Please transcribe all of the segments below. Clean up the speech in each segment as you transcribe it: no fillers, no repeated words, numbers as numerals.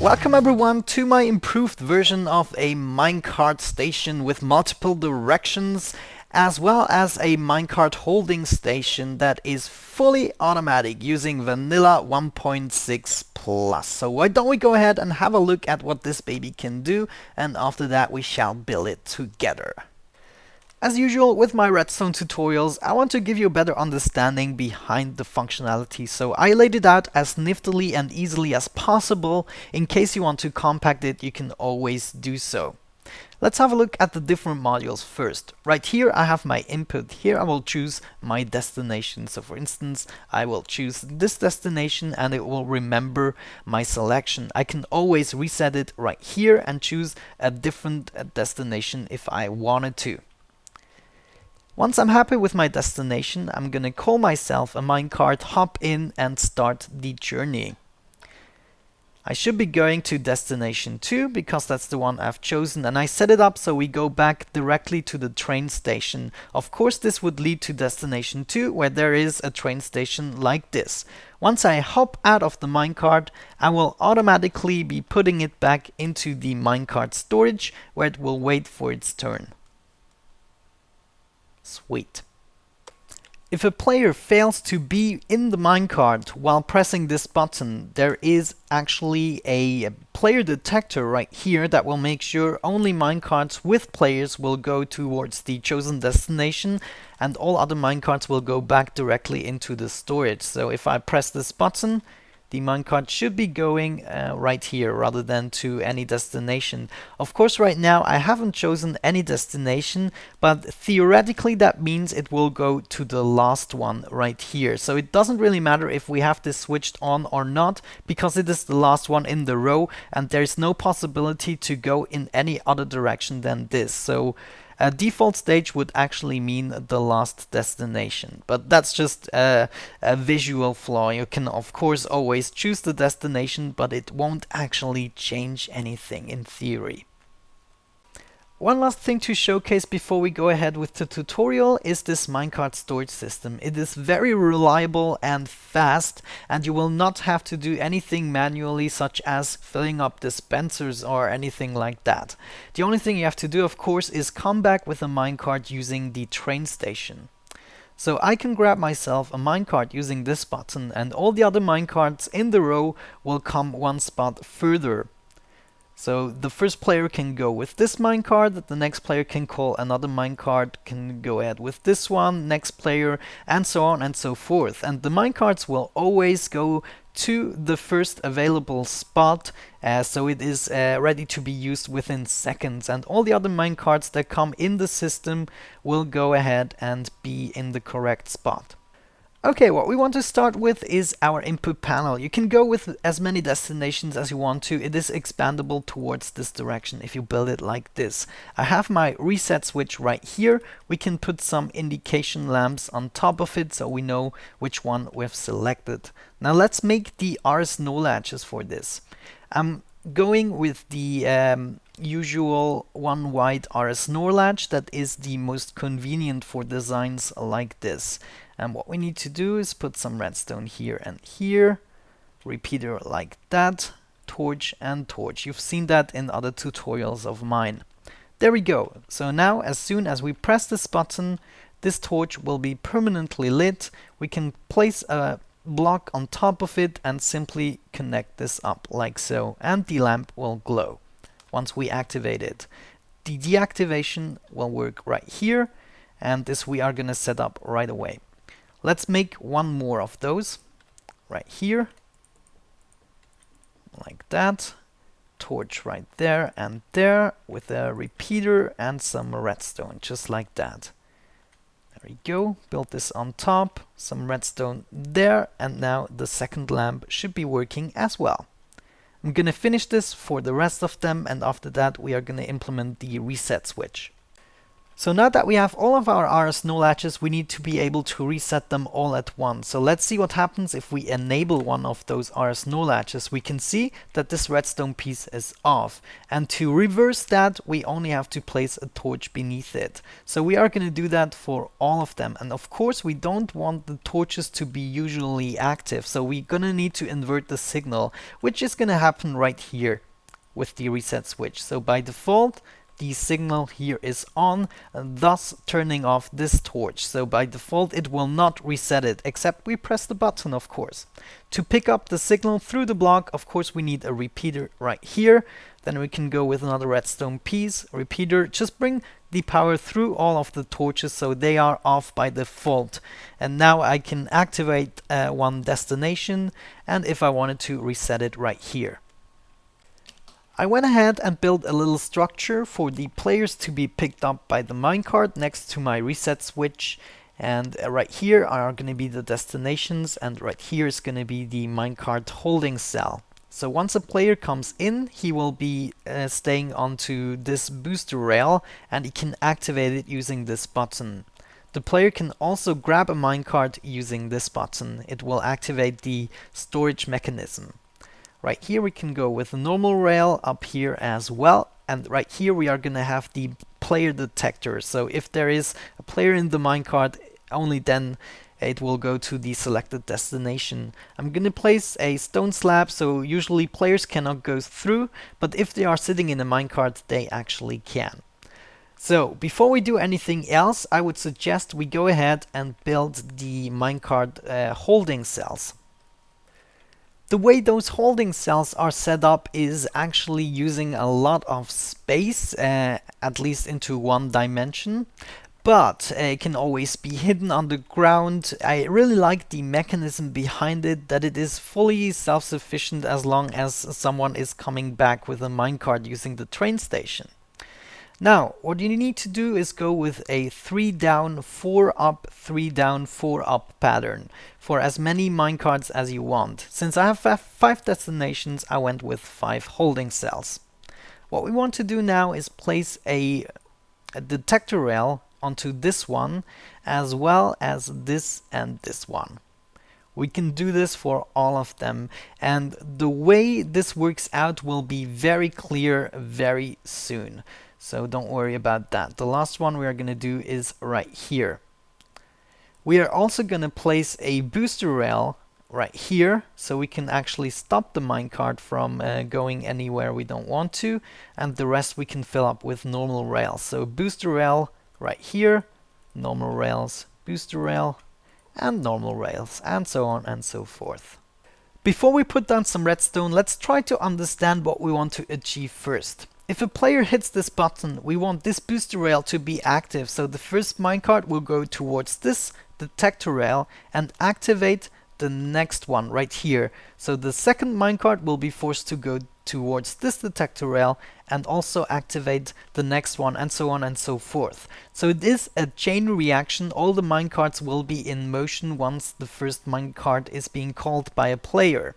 Welcome everyone to my improved version of a Minecart Station with multiple directions, as well as a minecart holding station that is fully automatic using vanilla 1.6 plus. So why don't we go ahead and have a look at what this baby can do, and after that we shall build it together. As usual with my redstone tutorials, I want to give you a better understanding behind the functionality, so I laid it out as niftily and easily as possible. In case you want to compact it, you can always do so. Let's have a look at the different modules first. Right here I have my input. Here I will choose my destination. So for instance, I will choose this destination and it will remember my selection. I can always reset it right here and choose a different destination if I wanted to. Once I'm happy with my destination, I'm gonna call myself a minecart, hop in and start the journey. I should be going to destination 2 because that's the one I've chosen, and I set it up so we go back directly to the train station. Of course, this would lead to destination 2 where there is a train station like this. Once I hop out of the minecart, I will automatically be putting it back into the Minecart Storage where it will wait for its turn. Sweet. If a player fails to be in the minecart while pressing this button, there is actually a player detector right here that will make sure only minecarts with players will go towards the chosen destination and all other minecarts will go back directly into the storage. So if I press this button, the minecart should be going right here rather than to any destination. Of course, right now I haven't chosen any destination, but theoretically that means it will go to the last one right here. So it doesn't really matter if we have this switched on or not, because it is the last one in the row and there's no possibility to go in any other direction than this. So a default stage would actually mean the last destination, but that's just a visual flaw. You can of course always choose the destination, but it won't actually change anything in theory. One last thing to showcase before we go ahead with the tutorial is this Minecart storage system. It is very reliable and fast, and you will not have to do anything manually, such as filling up dispensers or anything like that. The only thing you have to do, of course, is come back with a minecart using the train station. So I can grab myself a minecart using this button, and all the other minecarts in the row will come one spot further. So the first player can go with this minecart, the next player can call another minecart, can go ahead with this one, next player, and so on and so forth. And the minecarts will always go to the first available spot, so it is ready to be used within seconds. And all the other minecarts that come in the system will go ahead and be in the correct spot. Okay, what we want to start with is our input panel. You can go with as many destinations as you want to. It is expandable towards this direction if you build it like this. I have my reset switch right here. We can put some indication lamps on top of it so we know which one we've selected. Now let's make the RS no latches for this. I'm going with the usual one wide RS NOR latch that is the most convenient for designs like this. And what we need to do is put some redstone here and here, repeater like that, torch and torch. You've seen that in other tutorials of mine. There we go. So now as soon as we press this button, this torch will be permanently lit. We can place a block on top of it and simply connect this up like so, and the lamp will glow once we activate it. The deactivation will work right here, and this we are going to set up right away. Let's make one more of those right here, like that. Torch right there and there with a repeater and some redstone, just like that. There we go. Build this on top, some redstone there, and now the second lamp should be working as well. I'm gonna finish this for the rest of them, and after that we are gonna implement the reset switch. So now that we have all of our RS no latches, we need to be able to reset them all at once. So let's see what happens if we enable one of those RS no latches. We can see that this redstone piece is off. And to reverse that, we only have to place a torch beneath it. So we are going to do that for all of them. And of course, we don't want the torches to be usually active. So we're going to need to invert the signal, which is going to happen right here with the reset switch. So by default, the signal here is on, thus turning off this torch. So by default it will not reset it, except we press the button, of course. To pick up the signal through the block, of course we need a repeater right here. Then we can go with another redstone piece, repeater, just bring the power through all of the torches so they are off by default. And now I can activate one destination, and if I wanted to reset it right here. I went ahead and built a little structure for the players to be picked up by the minecart next to my reset switch. And right here are going to be the destinations, and right here is going to be the minecart holding cell. So once a player comes in, he will be staying onto this booster rail, and he can activate it using this button. The player can also grab a minecart using this button. It will activate the storage mechanism. Right here we can go with a normal rail up here as well, and right here we are going to have the player detector. So if there is a player in the minecart, only then it will go to the selected destination. I'm going to place a stone slab, so usually players cannot go through, but if they are sitting in a minecart, they actually can. So before we do anything else, I would suggest we go ahead and build the minecart holding cells. The way those holding cells are set up is actually using a lot of space, at least into one dimension, but it can always be hidden underground. I really like the mechanism behind it, that it is fully self-sufficient as long as someone is coming back with a minecart using the train station. Now, what you need to do is go with a 3 down, 4 up, 3 down, 4 up pattern for as many minecarts as you want. Since I have 5 destinations, I went with 5 holding cells. What we want to do now is place a detector rail onto this one, as well as this and this one. We can do this for all of them, and the way this works out will be very clear very soon. So don't worry about that. The last one we are going to do is right here. We are also going to place a booster rail right here, so we can actually stop the minecart from going anywhere we don't want to, and the rest we can fill up with normal rails. So booster rail right here, normal rails, booster rail, and normal rails, and so on and so forth. Before we put down some redstone, let's try to understand what we want to achieve first. If a player hits this button, we want this booster rail to be active, so the first minecart will go towards this detector rail and activate the next one right here. So the second minecart will be forced to go towards this detector rail and also activate the next one, and so on and so forth. So it is a chain reaction. All the minecarts will be in motion once the first minecart is being called by a player.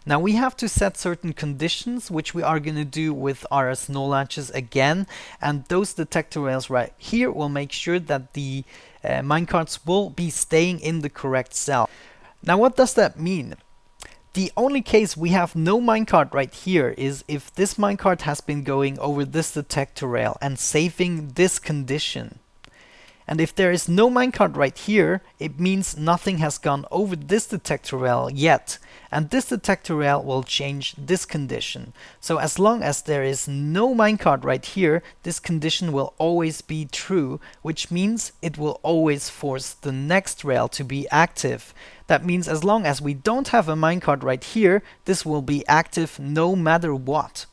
Now we have to set certain conditions, which we are going to do with RS no latches again, and those detector rails right here will make sure that the minecarts will be staying in the correct cell. Now what does that mean? The only case we have no minecart right here is if this minecart has been going over this detector rail and saving this condition. And if there is no minecart right here, it means nothing has gone over this detector rail yet. And this detector rail will change this condition. So as long as there is no minecart right here, this condition will always be true, which means it will always force the next rail to be active. That means as long as we don't have a minecart right here, this will be active no matter what.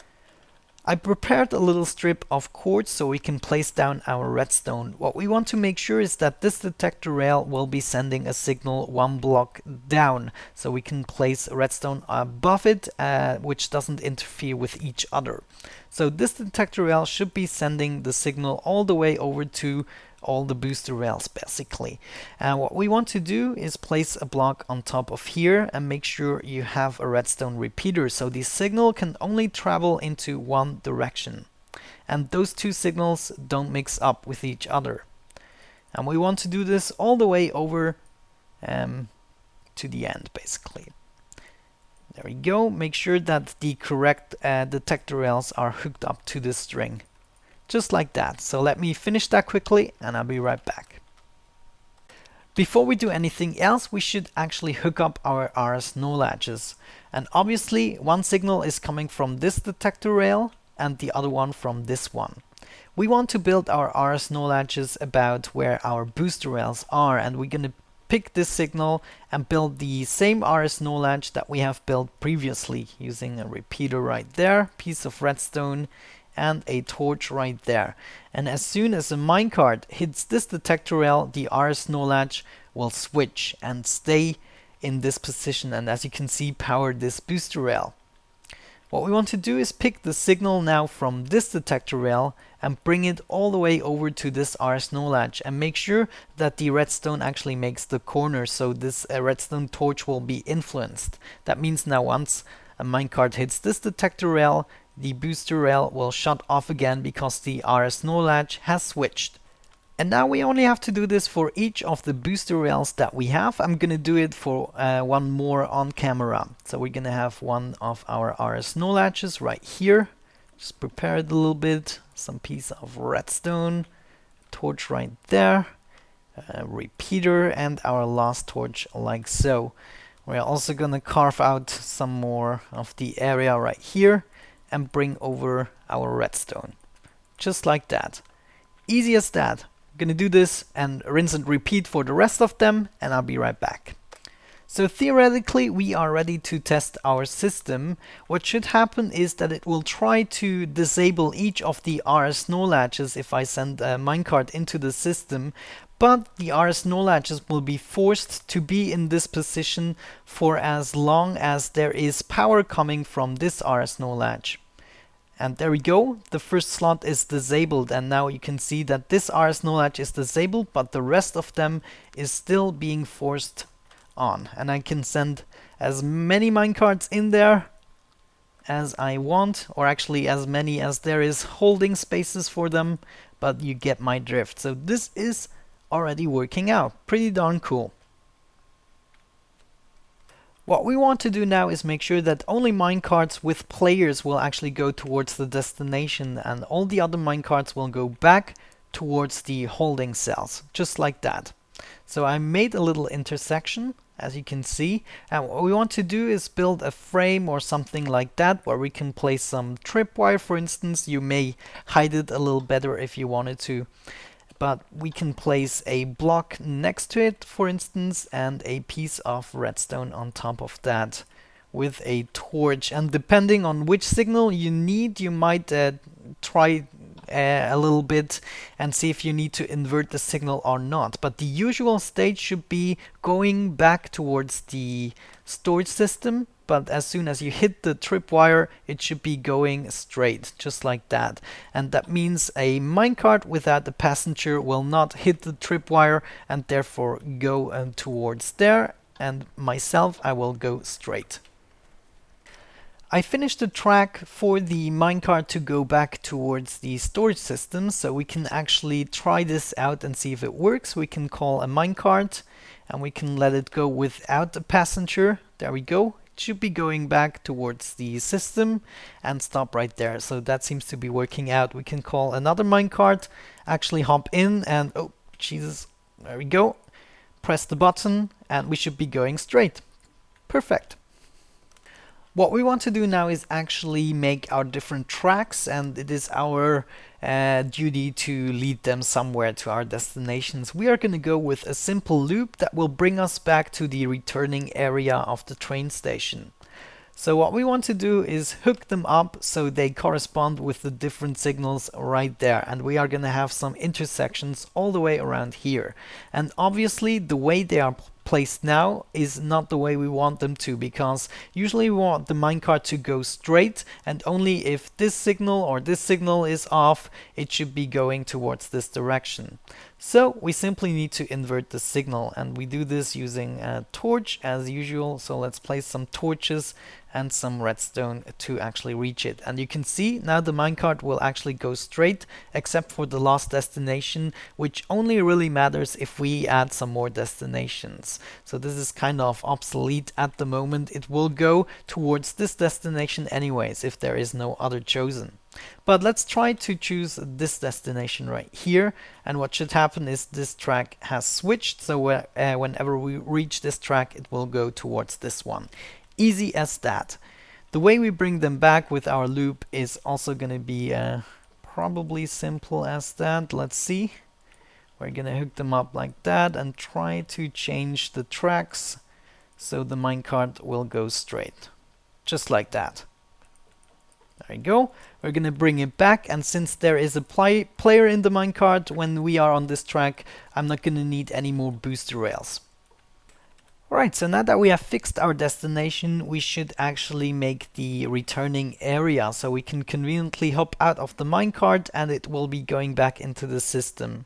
I prepared a little strip of quartz so we can place down our redstone. What we want to make sure is that this detector rail will be sending a signal 1 block down, so we can place redstone above it, which doesn't interfere with each other. So this detector rail should be sending the signal all the way over to all the booster rails basically. And what we want to do is place a block on top of here and make sure you have a redstone repeater, so the signal can only travel into one direction. and those two signals don't mix up with each other. And we want to do this all the way over to the end, basically. There we go. Make sure that the correct detector rails are hooked up to the string. Just like that. So let me finish that quickly and I'll be right back. Before we do anything else, we should actually hook up our RS no latches. And obviously one signal is coming from this detector rail and the other one from this one. We want to build our RS no latches about where our booster rails are, and we're going to pick this signal and build the same RS no latch that we have built previously using a repeater right there, piece of redstone, and a torch right there. And as soon as a minecart hits this detector rail, the RS no latch will switch and stay in this position, and as you can see, power this booster rail. What we want to do is pick the signal now from this detector rail and bring it all the way over to this RS no latch, and make sure that the redstone actually makes the corner, so this redstone torch will be influenced. That means now once a minecart hits this detector rail, the booster rail will shut off again because the RS no latch has switched. And now we only have to do this for each of the booster rails that we have. I'm gonna do it for one more on camera. So we're gonna have one of our RS no latches right here. Just prepare it a little bit. Some piece of redstone, torch right there, a repeater, and our last torch like so. We're also gonna carve out some more of the area right here and bring over our redstone. Just like that. Easy as that. Gonna do this and rinse and repeat for the rest of them, and I'll be right back. So theoretically we are ready to test our system. What should happen is that it will try to disable each of the RS no latches if I send a minecart into the system, but the RS no latches will be forced to be in this position for as long as there is power coming from this RS no latch. And there we go, the first slot is disabled, and now you can see that this RS no latch is disabled, but the rest of them is still being forced on. And I can send as many minecarts in there as I want, or actually as many as there is holding spaces for them, but you get my drift. So this is already working out, pretty darn cool. What we want to do now is make sure that only minecarts with players will actually go towards the destination, and all the other minecarts will go back towards the holding cells, just like that. So I made a little intersection, as you can see, and what we want to do is build a frame or something like that where we can place some tripwire, for instance. You may hide it a little better if you wanted to. But we can place a block next to it, for instance, and a piece of redstone on top of that with a torch. And depending on which signal you need, you might try a little bit and see if you need to invert the signal or not. But the usual state should be going back towards the storage system, but as soon as you hit the tripwire, it should be going straight, just like that. And that means a minecart without the passenger will not hit the tripwire and therefore go towards there, and myself, I will go straight. I finished the track for the minecart to go back towards the storage system, so we can actually try this out and see if it works. We can call a minecart and we can let it go without a passenger. There we go. Should be going back towards the system and stop right there. So that seems to be working out. We can call another minecart, actually hop in and oh Jesus, there we go. Press the button and we should be going straight. Perfect. What we want to do now is actually make our different tracks, and it is our duty to lead them somewhere to our destinations. We are going to go with a simple loop that will bring us back to the returning area of the train station. So what we want to do is hook them up so they correspond with the different signals right there, and we are going to have some intersections all the way around here. And obviously the way they are placed now is not the way we want them to, because usually we want the minecart to go straight, and only if this signal or this signal is off, it should be going towards this direction. So we simply need to invert the signal, and we do this using a torch as usual. So let's place some torches and some redstone to actually reach it. And you can see now the minecart will actually go straight, except for the last destination, which only really matters if we add some more destinations. So this is kind of obsolete at the moment. It will go towards this destination anyways if there is no other chosen. But let's try to choose this destination right here, and what should happen is this track has switched, so whenever we reach this track it will go towards this one. Easy as that. The way we bring them back with our loop is also going to be probably simple as that. Let's see. We're going to hook them up like that and try to change the tracks so the minecart will go straight. Just like that. There we go. We're going to bring it back, and since there is a player in the minecart when we are on this track, I'm not going to need any more booster rails. Alright, so now that we have fixed our destination, we should actually make the returning area so we can conveniently hop out of the minecart and it will be going back into the system.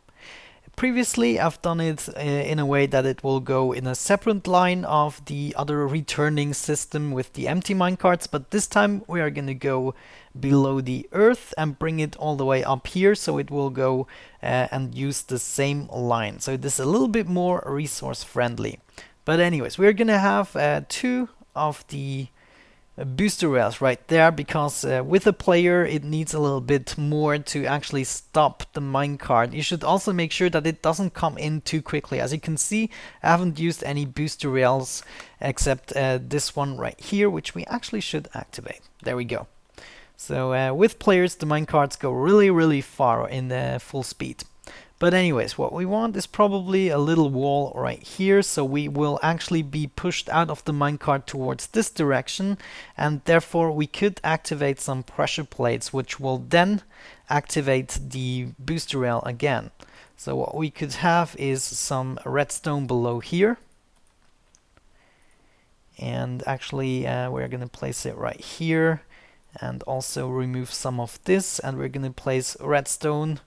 Previously, I've done it in a way that it will go in a separate line of the other returning system with the empty minecarts, but this time we are going to go below the earth and bring it all the way up here, so it will go and use the same line. So this is a little bit more resource friendly. But anyways, we're going to have two of the booster rails right there, because with a player it needs a little bit more to actually stop the minecart. You should also make sure that it doesn't come in too quickly. As you can see, I haven't used any booster rails except this one right here, which we actually should activate. There we go. So with players the minecarts go really far in full speed. But anyways, what we want is probably a little wall right here, so we will actually be pushed out of the minecart towards this direction, and therefore we could activate some pressure plates, which will then activate the booster rail again. So what we could have is some redstone below here, and actually we're going to place it right here, and also remove some of this, and we're going to place redstone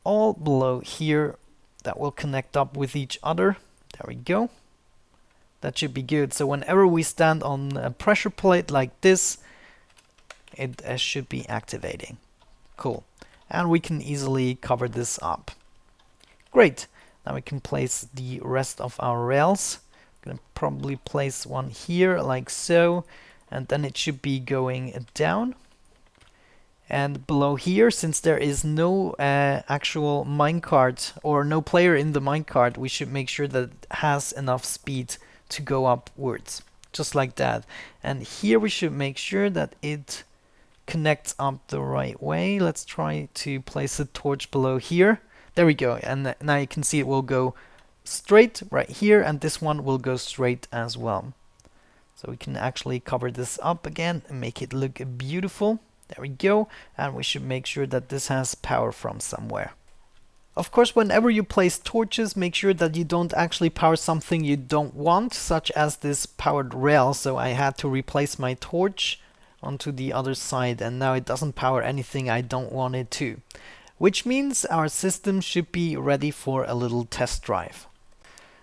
all below here that will connect up with each other. There we go. That should be good. So whenever we stand on a pressure plate like this, it should be activating. Cool. And we can easily cover this up. Great. Now we can place the rest of our rails. I'm going to probably place one here like so, and then it should be going down. And below here, since there is no actual minecart or no player in the minecart, we should make sure that it has enough speed to go upwards, just like that. And here we should make sure that it connects up the right way. Let's try to place a torch below here. There we go. And now you can see it will go straight right here, and this one will go straight as well. So we can actually cover this up again and make it look beautiful. There we go, and we should make sure that this has power from somewhere. Of course, whenever you place torches, make sure that you don't actually power something you don't want, such as this powered rail. So I had to replace my torch onto the other side, and now it doesn't power anything I don't want it to. Which means our system should be ready for a little test drive.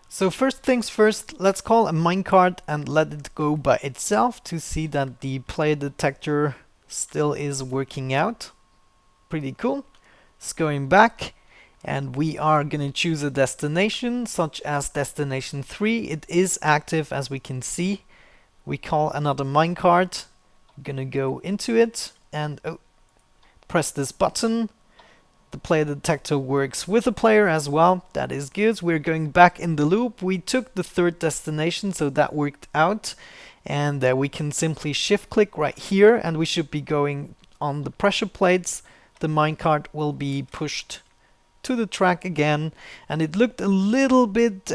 So first things first, let's call a minecart and let it go by itself to see that the player detector still is working out. Pretty cool. It's going back, and we are going to choose a destination such as destination 3. It is active, as we can see. We call another minecart. I'm going to go into it and press this button. The player detector works with the player as well. That is good. We're going back in the loop. We took the third destination, so that worked out. And we can simply shift click right here, and we should be going on the pressure plates. The minecart will be pushed to the track again, and it looked a little bit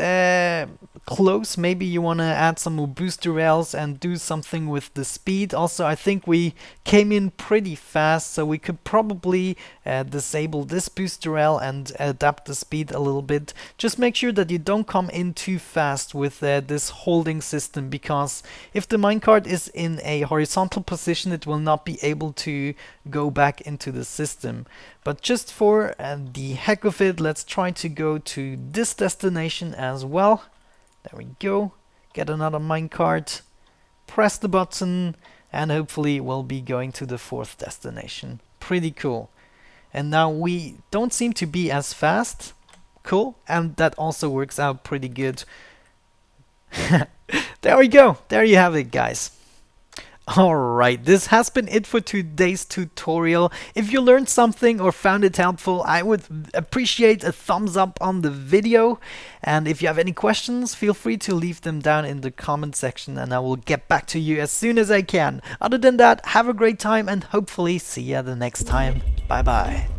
close. Maybe you want to add some more booster rails and do something with the speed. Also, I think we came in pretty fast, so we could probably disable this booster rail and adapt the speed a little bit. Just make sure that you don't come in too fast with this holding system, because if the minecart is in a horizontal position, it will not be able to go back into the system. But just for the heck heck with it, let's try to go to this destination as well. There we go. Get another minecart. Press the button, and hopefully we'll be going to the 4th destination. Pretty cool. And now we don't seem to be as fast. Cool. And that also works out pretty good. There we go. There you have it, guys. Alright, this has been it for today's tutorial. If you learned something or found it helpful, I would appreciate a thumbs up on the video. And if you have any questions, feel free to leave them down in the comment section and I will get back to you as soon as I can. Other than that, have a great time and hopefully see you the next time. Bye bye.